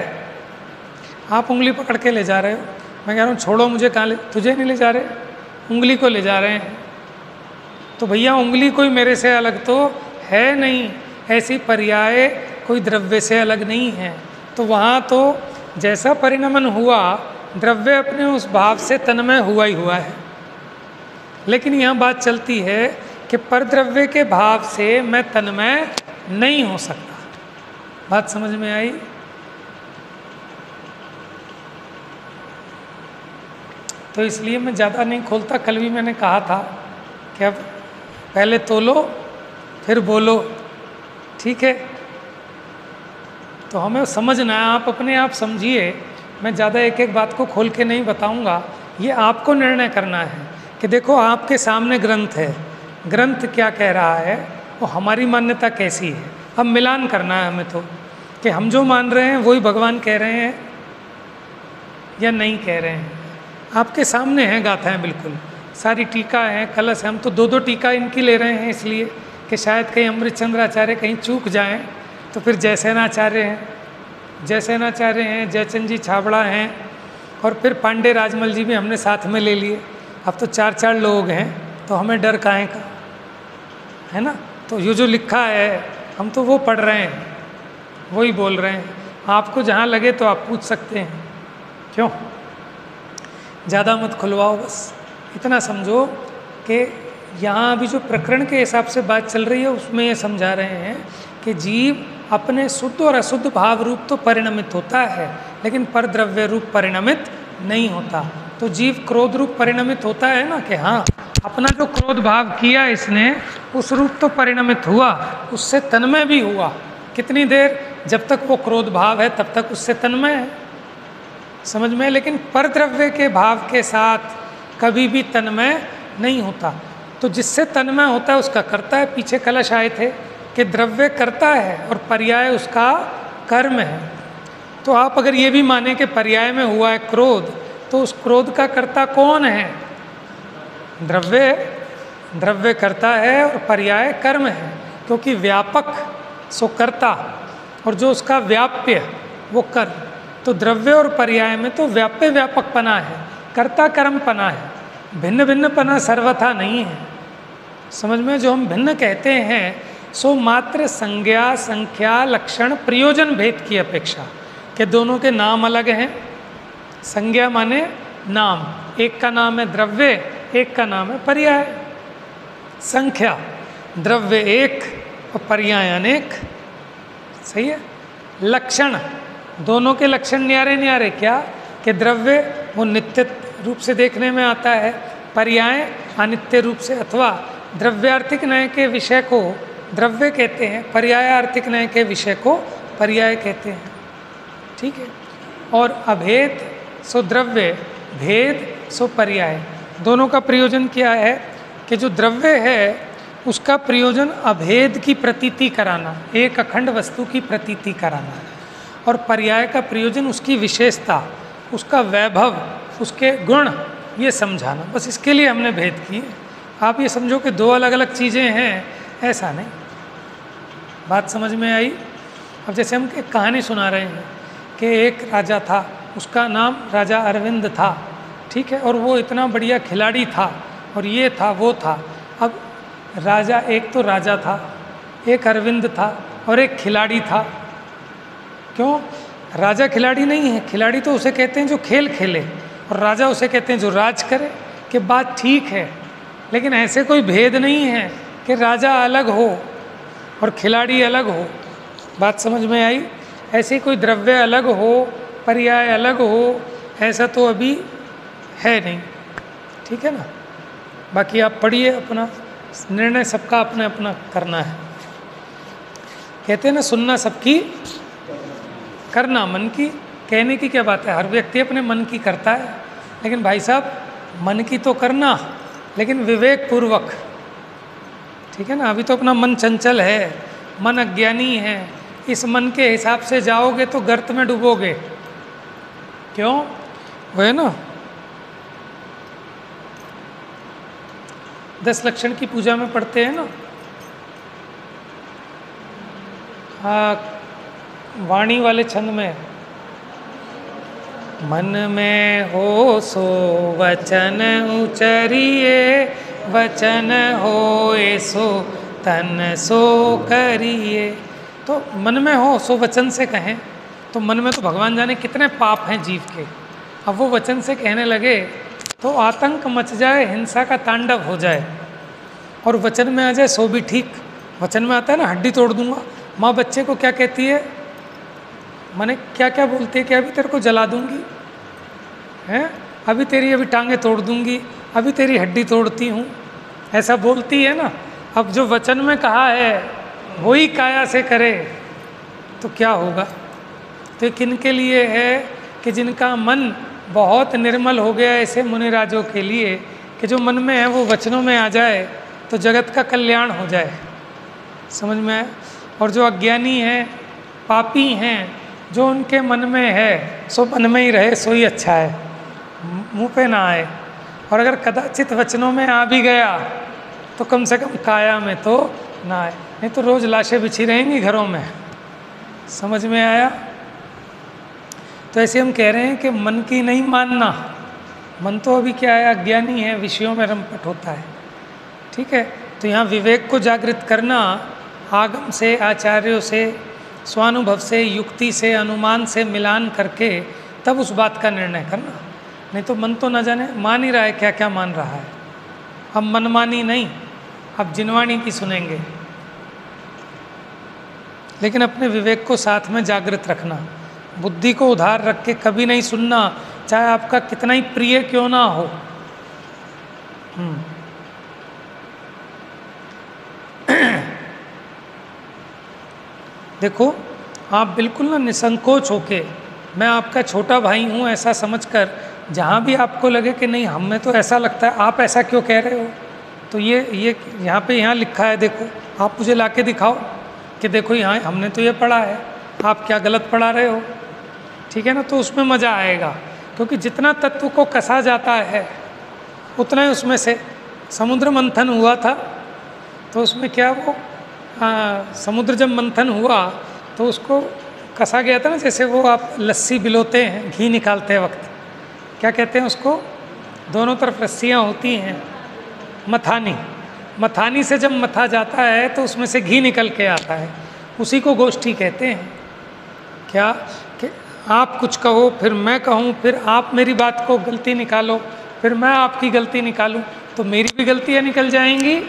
आप उंगली पकड़ के ले जा रहे हो, मैं कह रहा हूँ छोड़ो मुझे, कहाँ ले, तुझे नहीं ले जा रहे, उंगली को ले जा रहे हैं। तो भैया उंगली कोई मेरे से अलग तो है नहीं, ऐसी पर्याय कोई द्रव्य से अलग नहीं है। तो वहाँ तो जैसा परिणमन हुआ, द्रव्य अपने उस भाव से तन्मय हुआ ही हुआ है। लेकिन यहाँ बात चलती है कि परद्रव्य के भाव से मैं तन्मय नहीं हो सकता। बात समझ में आई? तो इसलिए मैं ज़्यादा नहीं खोलता। कल भी मैंने कहा था कि अब पहले तोलो फिर बोलो, ठीक है? तो हमें समझना है, आप अपने आप समझिए। मैं ज़्यादा एक एक बात को खोल के नहीं बताऊंगा, ये आपको निर्णय करना है कि देखो आपके सामने ग्रंथ है, ग्रंथ क्या कह रहा है और हमारी मान्यता कैसी है। अब मिलान करना है हमें तो कि हम जो मान रहे हैं वही भगवान कह रहे हैं या नहीं कह रहे हैं। आपके सामने हैं गाथाएं, बिल्कुल सारी टीका है, कलश है। हम तो दो दो टीका इनकी ले रहे हैं इसलिए कि शायद कहीं अमृतचंद्र आचार्य कहीं चूक जाएं, तो फिर जयसेनाचार्य हैं, जयसेनाचार्य हैं, जयचंद जी छाबड़ा हैं, और फिर पांडे राजमल जी भी हमने साथ में ले लिए। अब तो 4-4 लोग हैं, तो हमें डर काहे का, है ना? तो ये जो लिखा है हम तो वो पढ़ रहे हैं, वही बोल रहे हैं। आपको जहाँ लगे तो आप पूछ सकते हैं, क्यों? ज़्यादा मत खुलवाओ, बस इतना समझो कि यहाँ अभी जो प्रकरण के हिसाब से बात चल रही है उसमें ये समझा रहे हैं कि जीव अपने शुद्ध और अशुद्ध भाव रूप तो परिणमित होता है, लेकिन परद्रव्य रूप परिणमित नहीं होता। तो जीव क्रोध रूप परिणमित होता है ना, कि हाँ अपना जो क्रोध भाव किया इसने, उस रूप तो परिणमित हुआ, उससे तन्मय भी हुआ। कितनी देर? जब तक वो क्रोध भाव है तब तक उससे तन्मय है, समझ में? लेकिन परद्रव्य के भाव के साथ कभी भी तन्मय नहीं होता। तो जिससे तन्मय होता है उसका कर्ता है। पीछे कलश आए थे कि द्रव्य कर्ता है और पर्याय उसका कर्म है। तो आप अगर ये भी माने कि पर्याय में हुआ है क्रोध, तो उस क्रोध का कर्ता कौन है? द्रव्य, द्रव्य कर्ता है और पर्याय कर्म है, क्योंकि व्यापक सो कर्ता और जो उसका व्याप्य वो कर्म। तो द्रव्य और पर्याय में तो व्याप्य व्यापक पना है, कर्ता कर्म पना है, भिन्न भिन्न पना सर्वथा नहीं है, समझ में? जो हम भिन्न कहते हैं सो मात्र संज्ञा, संख्या, लक्षण, प्रयोजन भेद की अपेक्षा, कि दोनों के नाम अलग हैं। संज्ञा माने नाम, एक का नाम है द्रव्य, एक का नाम है पर्याय। संख्या, द्रव्य एक और पर्याय अनेक, सही है? लक्षण, दोनों के लक्षण न्यारे न्यारे, क्या? कि द्रव्य वो नित्य रूप से देखने में आता है, पर्याय अनित्य रूप से, अथवा द्रव्यार्थिक नय के विषय को द्रव्य कहते हैं, पर्यायार्थिक नय के विषय को पर्याय कहते हैं, ठीक है? और अभेद सो द्रव्य, भेद सो पर्याय। दोनों का प्रयोजन क्या है? कि जो द्रव्य है उसका प्रयोजन अभेद की प्रतीति कराना, एक अखंड वस्तु की प्रतीति कराना है, और पर्याय का प्रयोजन उसकी विशेषता, उसका वैभव, उसके गुण, ये समझाना। बस इसके लिए हमने भेद किए। आप ये समझो कि दो अलग अलग चीज़ें हैं, ऐसा नहीं। बात समझ में आई? अब जैसे हम एक कहानी सुना रहे हैं कि एक राजा था, उसका नाम राजा अरविंद था, ठीक है? और वो इतना बढ़िया खिलाड़ी था और ये था वो था। अब राजा, एक तो राजा था, एक अरविंद था और एक खिलाड़ी था। क्यों? राजा खिलाड़ी नहीं है, खिलाड़ी तो उसे कहते हैं जो खेल खेले, और राजा उसे कहते हैं जो राज करे। कि बात ठीक है, लेकिन ऐसे कोई भेद नहीं है कि राजा अलग हो और खिलाड़ी अलग हो। बात समझ में आई? ऐसे कोई द्रव्य अलग हो, पर्याय अलग हो, ऐसा तो अभी है नहीं, ठीक है ना? बाकी आप पढ़िए, अपना निर्णय सबका अपना अपना करना है। कहते हैं ना, सुनना सबकी, करना मन की। कहने की क्या बात है, हर व्यक्ति अपने मन की करता है, लेकिन भाई साहब मन की तो करना, लेकिन विवेक पूर्वक, ठीक है ना? अभी तो अपना मन चंचल है, मन अज्ञानी है। इस मन के हिसाब से जाओगे तो गर्त में डूबोगे। क्यों? वो है ना 10 लक्षण की पूजा में पढ़ते हैं ना वाणी वाले छंद में, मन में हो सो वचन उचरिए, वचन होए सो तन सो करिए। तो मन में हो सो वचन से कहें, तो मन में तो भगवान जाने कितने पाप हैं जीव के। अब वो वचन से कहने लगे तो आतंक मच जाए, हिंसा का तांडव हो जाए। और वचन में आ जाए सो भी ठीक। वचन में आता है ना, हड्डी तोड़ दूंगा। माँ बच्चे को क्या कहती है, माने क्या क्या बोलती है कि अभी तेरे को जला दूंगी, हैं, अभी तेरी अभी टांगे तोड़ दूंगी, अभी तेरी हड्डी तोड़ती हूँ, ऐसा बोलती है ना। अब जो वचन में कहा है वही काया से करे तो क्या होगा। तो किन के लिए है कि जिनका मन बहुत निर्मल हो गया, ऐसे मुनिराजों के लिए कि जो मन में है वो वचनों में आ जाए तो जगत का कल्याण हो जाए। समझ में आए। और जो अज्ञानी हैं, पापी हैं, जो उनके मन में है सो मन में ही रहे, सो ही अच्छा है, मुँह पे ना आए। और अगर कदाचित वचनों में आ भी गया तो कम से कम काया में तो ना आए, नहीं तो रोज़ लाशें बिछी रहेंगी घरों में। समझ में आया। तो ऐसे हम कह रहे हैं कि मन की नहीं मानना। मन तो अभी क्या है, अज्ञानी है, विषयों में रमपट होता है। ठीक है। तो यहाँ विवेक को जागृत करना, आगम से, आचार्यों से, स्वानुभव से, युक्ति से, अनुमान से मिलान करके तब उस बात का निर्णय करना। नहीं तो मन तो न जाने मान ही रहा है क्या क्या मान रहा है। अब मनमानी नहीं, अब जिनवाणी की सुनेंगे। लेकिन अपने विवेक को साथ में जागृत रखना, बुद्धि को उधार रख के कभी नहीं सुनना, चाहे आपका कितना ही प्रिय क्यों ना हो। देखो, आप बिल्कुल ना निसंकोच होके, मैं आपका छोटा भाई हूँ ऐसा समझकर, जहाँ भी आपको लगे कि नहीं हमें तो ऐसा लगता है, आप ऐसा क्यों कह रहे हो, तो ये यहाँ पे यहाँ लिखा है, देखो आप मुझे लाके दिखाओ कि देखो यहाँ हमने तो ये पढ़ा है, आप क्या गलत पढ़ा रहे हो। ठीक है ना। तो उसमें मज़ा आएगा, क्योंकि जितना तत्व को कसा जाता है उतना ही उसमें से, समुद्र मंथन हुआ था तो उसमें क्या वो समुद्र जब मंथन हुआ तो उसको कसा गया था ना, जैसे वो आप लस्सी बिलोते हैं घी निकालते वक्त, क्या कहते हैं उसको, दोनों तरफ रस्सियाँ होती हैं, मथानी। मथानी से जब मथा जाता है तो उसमें से घी निकल के आता है, उसी को गोष्ठी कहते हैं। क्या कि आप कुछ कहो, फिर मैं कहूँ, फिर आप मेरी बात को गलती निकालो, फिर मैं आपकी गलती निकालूँ, तो मेरी भी गलतियाँ निकल जाएंगी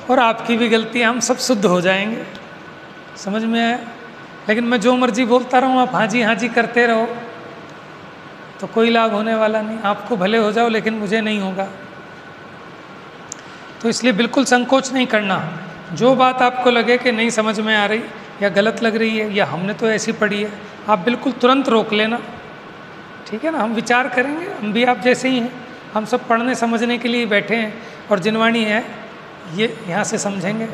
और आपकी भी गलतियाँ, हम सब शुद्ध हो जाएंगे। समझ में आया। लेकिन मैं जो मर्जी बोलता रहूँ, आप हाँ जी करते रहो, तो कोई लाभ होने वाला नहीं। आपको भले हो जाओ लेकिन मुझे नहीं होगा। तो इसलिए बिल्कुल संकोच नहीं करना। जो बात आपको लगे कि नहीं समझ में आ रही या गलत लग रही है या हमने तो ऐसी पढ़ी है, आप बिल्कुल तुरंत रोक लेना। ठीक है ना। हम विचार करेंगे, हम भी आप जैसे ही हैं, हम सब पढ़ने समझने के लिए बैठे हैं, और जिनवाणी है ये यहाँ से समझेंगे।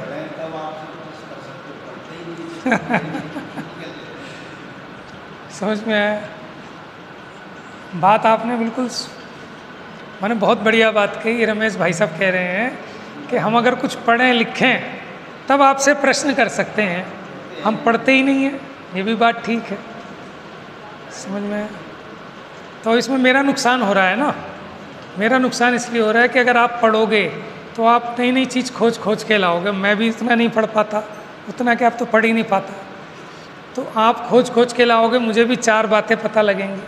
समझ में आया बात। आपने बिल्कुल मैंने बहुत बढ़िया बात कही। रमेश भाई साहब कह रहे हैं कि हम अगर कुछ पढ़ें लिखें तब आपसे प्रश्न कर सकते हैं, हम पढ़ते ही नहीं हैं, ये भी बात ठीक है। समझ में आया। तो इसमें मेरा नुकसान हो रहा है ना। मेरा नुकसान इसलिए हो रहा है कि अगर आप पढ़ोगे तो आप नई नई चीज़ खोज खोज के लाओगे। मैं भी इतना नहीं पढ़ पाता, उतना कि आप तो पढ़ ही नहीं पाता। तो आप खोज खोज के लाओगे, मुझे भी चार बातें पता लगेंगी।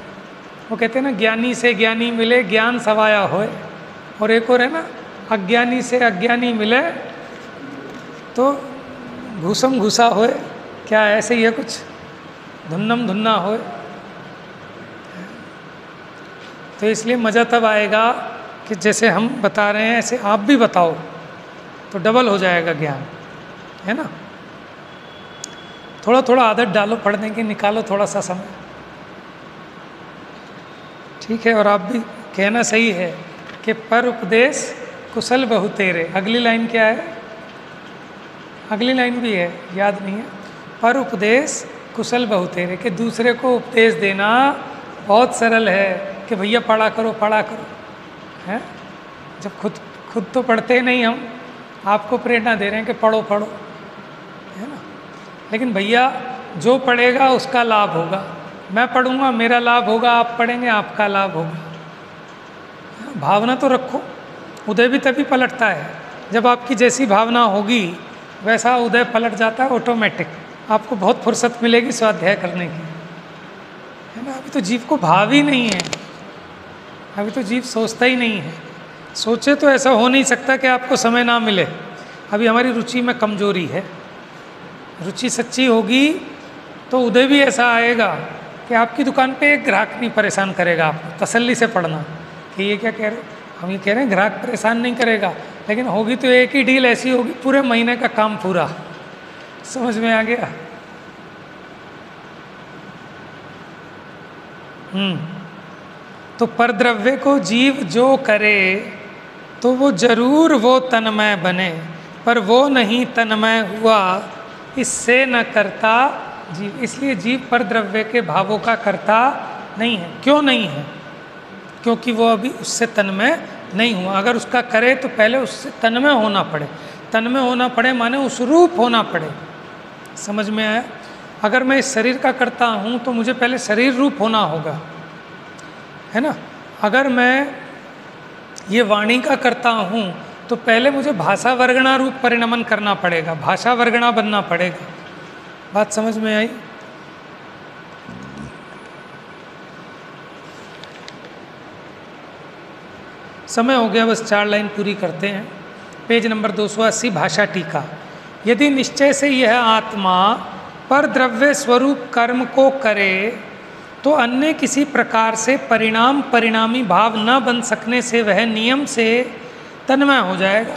वो कहते हैं ना, ज्ञानी से ज्ञानी मिले ज्ञान सवाया होए, और एक और है ना, अज्ञानी से अज्ञानी मिले तो घूसम घुसा होए। क्या ऐसे ही है कुछ, धुन्नम धुन्ना होए। तो इसलिए मज़ा तब आएगा कि जैसे हम बता रहे हैं ऐसे आप भी बताओ, तो डबल हो जाएगा ज्ञान, है ना। थोड़ा थोड़ा आदत डालो पढ़ने की, निकालो थोड़ा सा समय। ठीक है। और आप भी कहना सही है कि पर उपदेश कुशल बहु तेरे। अगली लाइन क्या है, अगली लाइन भी है, याद नहीं है। पर उपदेश कुशल बहु तेरे, कि दूसरे को उपदेश देना बहुत सरल है कि भैया पढ़ा करो पढ़ा करो, हैं। जब खुद तो पढ़ते नहीं, हम आपको प्रेरणा दे रहे हैं कि पढ़ो पढ़ो, है ना। लेकिन भैया जो पढ़ेगा उसका लाभ होगा, मैं पढ़ूंगा मेरा लाभ होगा, आप पढ़ेंगे आपका लाभ होगा। भावना तो रखो, उदय भी तभी पलटता है जब आपकी जैसी भावना होगी वैसा उदय पलट जाता है ऑटोमेटिक। आपको बहुत फुर्सत मिलेगी स्वाध्याय करने की, है ना। अभी तो जीव को भाव ही नहीं है, अभी तो जीव सोचता ही नहीं है। सोचे तो ऐसा हो नहीं सकता कि आपको समय ना मिले। अभी हमारी रुचि में कमजोरी है, रुचि सच्ची होगी तो उदय भी ऐसा आएगा कि आपकी दुकान पे एक ग्राहक नहीं परेशान करेगा आपको। तसल्ली से पढ़ना कि ये क्या कह रहे, हम ये कह रहे हैं ग्राहक परेशान नहीं करेगा, लेकिन होगी तो एक ही डील ऐसी होगी पूरे महीने का काम पूरा। समझ में आ गया? तो परद्रव्य को जीव जो करे तो वो जरूर वो तन्मय बने, पर वो नहीं तन्मय हुआ, इससे न करता जीव। इसलिए जीव परद्रव्य के भावों का करता नहीं है। क्यों नहीं है? क्योंकि वो अभी उससे तन्मय नहीं हुआ। अगर उसका करे तो पहले उससे तन्मय होना पड़े। तन्मय होना पड़े माने उस रूप होना पड़े। समझ में आया? अगर मैं इस शरीर का करता हूँ तो मुझे पहले शरीर रूप होना होगा, है ना। अगर मैं ये वाणी का करता हूँ तो पहले मुझे भाषा वर्गणा रूप परिणमन करना पड़ेगा, भाषा वर्गणा बनना पड़ेगा। बात समझ में आई? समय हो गया, बस 4 लाइन पूरी करते हैं। पेज नंबर 280, भाषा टीका। यदि निश्चय से यह आत्मा पर द्रव्य स्वरूप कर्म को करे तो अन्य किसी प्रकार से परिणाम परिणामी भाव न बन सकने से वह नियम से तन्मय हो जाएगा।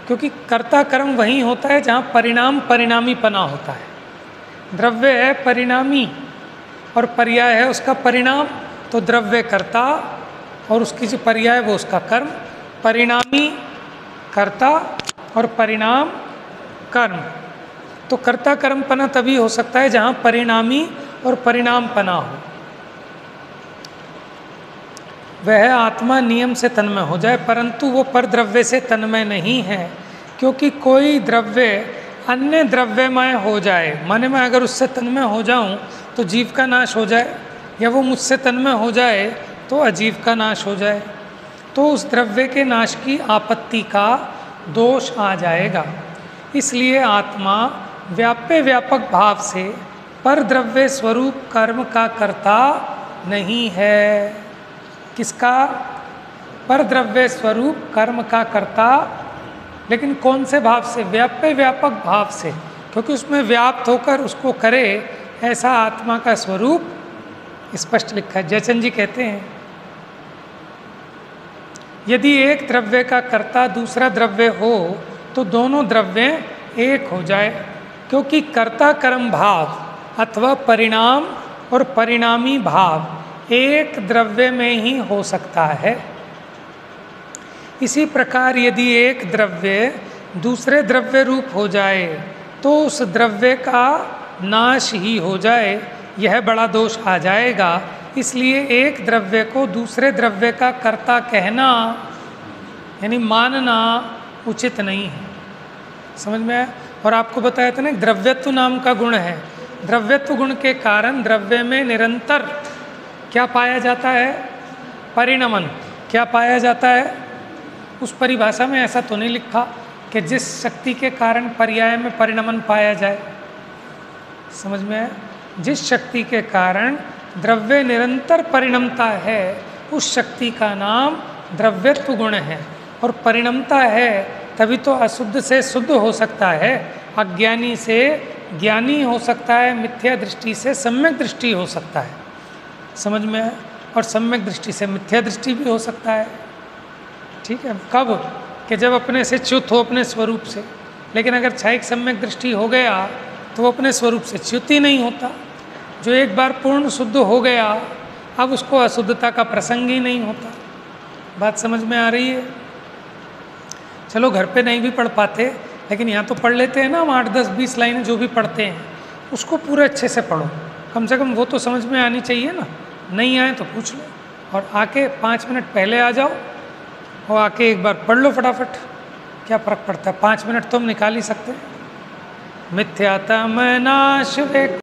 क्योंकि कर्ता कर्म वही होता है जहाँ परिणाम परिणामीपना होता है। द्रव्य है परिणामी और पर्याय है उसका परिणाम, तो द्रव्य कर्ता और उसकी जो पर्याय वो उसका कर्म। परिणामी कर्ता और परिणाम कर्म। तो कर्ता कर्मपना तभी हो सकता है जहाँ परिणामी और परिणामपना हो। वह आत्मा नियम से तन्मय हो जाए, परंतु वो परद्रव्य से तन्मय नहीं है। क्योंकि कोई द्रव्य अन्य द्रव्यमय हो जाए, माने मैं अगर उससे तन्मय हो जाऊं तो जीव का नाश हो जाए, या वो मुझसे तन्मय हो जाए तो अजीव का नाश हो जाए, तो उस द्रव्य के नाश की आपत्ति का दोष आ जाएगा। इसलिए आत्मा व्याप्य व्यापक भाव से परद्रव्य स्वरूप कर्म का कर्ता नहीं है। किसका? परद्रव्य स्वरूप कर्म का कर्ता। लेकिन कौन से भाव से? व्याप्य व्यापक भाव से, क्योंकि उसमें व्याप्त होकर उसको करे ऐसा आत्मा का स्वरूप स्पष्ट लिखा है। जयचंद जी कहते हैं, यदि एक द्रव्य का कर्ता दूसरा द्रव्य हो तो दोनों द्रव्य एक हो जाए, क्योंकि कर्ता कर्म भाव अथवा परिणाम और परिणामी भाव एक द्रव्य में ही हो सकता है। इसी प्रकार यदि एक द्रव्य दूसरे द्रव्य रूप हो जाए तो उस द्रव्य का नाश ही हो जाए, यह बड़ा दोष आ जाएगा। इसलिए एक द्रव्य को दूसरे द्रव्य का कर्ता कहना यानी मानना उचित नहीं है। समझ में आया? और आपको बताया था ना, द्रव्यत्व नाम का गुण है। द्रव्यत्व गुण के कारण द्रव्य में निरंतर क्या पाया जाता है? परिणमन। क्या पाया जाता है? उस परिभाषा में ऐसा तो नहीं लिखा कि जिस शक्ति के कारण पर्याय में परिणमन पाया जाए। समझ में आया? जिस शक्ति के कारण द्रव्य निरंतर परिणमता है उस शक्ति का नाम द्रव्यत्व गुण है। और परिणमता है तभी तो अशुद्ध से शुद्ध हो सकता है, अज्ञानी से ज्ञानी हो सकता है, मिथ्या दृष्टि से सम्यक दृष्टि हो सकता है। समझ में आया? और सम्यक दृष्टि से मिथ्या दृष्टि भी हो सकता है। ठीक है? कब? कि जब अपने से च्युत हो, अपने स्वरूप से। लेकिन अगर क्षयिक सम्यक दृष्टि हो गया तो वो अपने स्वरूप से च्युत ही नहीं होता। जो एक बार पूर्ण शुद्ध हो गया अब उसको अशुद्धता का प्रसंग ही नहीं होता। बात समझ में आ रही है? चलो घर पे नहीं भी पढ़ पाते लेकिन यहाँ तो पढ़ लेते हैं ना हम, 8, 10, 20 लाइनें जो भी पढ़ते हैं उसको पूरे अच्छे से पढ़ो। कम से कम वो तो समझ में आनी चाहिए ना। नहीं आए तो पूछ लो और आके 5 मिनट पहले आ जाओ और आके एक बार पढ़ लो फटाफट। क्या फ़र्क पड़ता है? 5 मिनट तो हम निकाल ही सकते हैं। मिथ्यातम नाश वे